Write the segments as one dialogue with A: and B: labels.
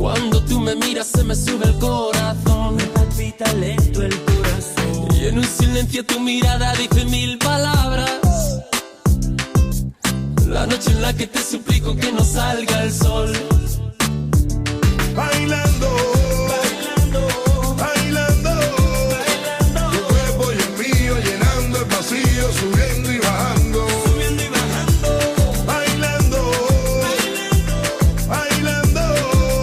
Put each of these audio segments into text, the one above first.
A: Cuando tú me miras se me sube el corazón,
B: me palpita lento el corazón.
A: y en un silencio tu mirada dice mil palabras. La noche en la que te suplico que no salga el sol.
C: Bailando, bailando, bailando, bailando. Tu cuerpo y el mío llenando el vacío, subiendo y bajando,
B: Subiendo y bajando,
C: bailando, bailando, bailando,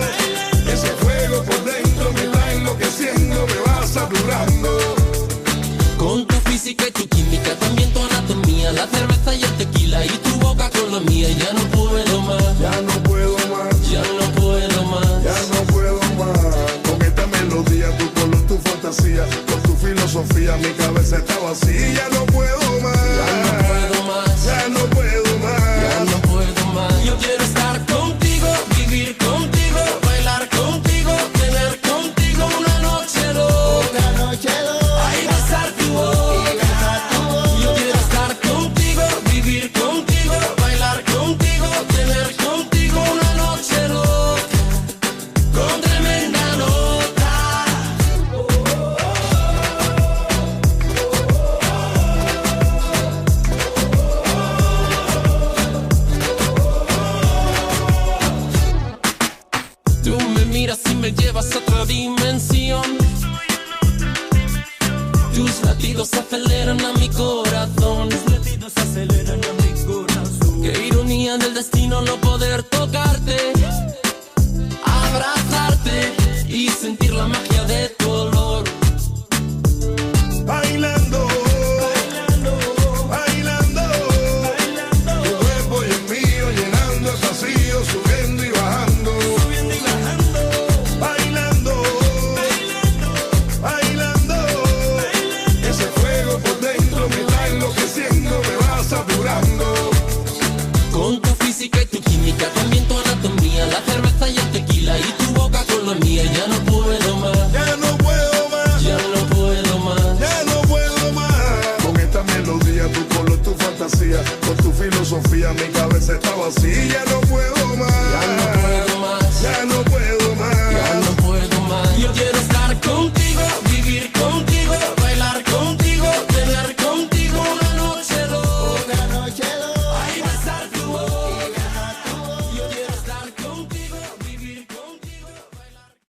C: bailando. Ese fuego por dentro me va enloqueciendo, me va saturando.
A: Con tu física y tu química, también tu anatomía, la cerveza y el tequila y tu boca con la mía. Ya no puedo más,
C: Ya no puedo más,
A: ya no puedo más.
C: ya no puedo más. Con esta melodía, tu color, tu fantasía, con tu filosofía, mi cabeza está vacía. Ya no puedo más,
A: Ya no puedo más,
C: ya no puedo más.
A: ya no puedo más. Yo quiero estar contigo, vivir contigo, bailar contigo, tener contigo una noche loca. Ay, besar tu boca. Yo quiero estar contigo, vivir contigo, bailar contigo, tener contigo una noche loca, con tremenda nota. Tú me miras y me llevas a otra dimensión. Tus latidos aceleran a mi corazón.
B: los latidos aceleran a mi corazón.
A: Qué ironía del destino no poder tocarte, abrazar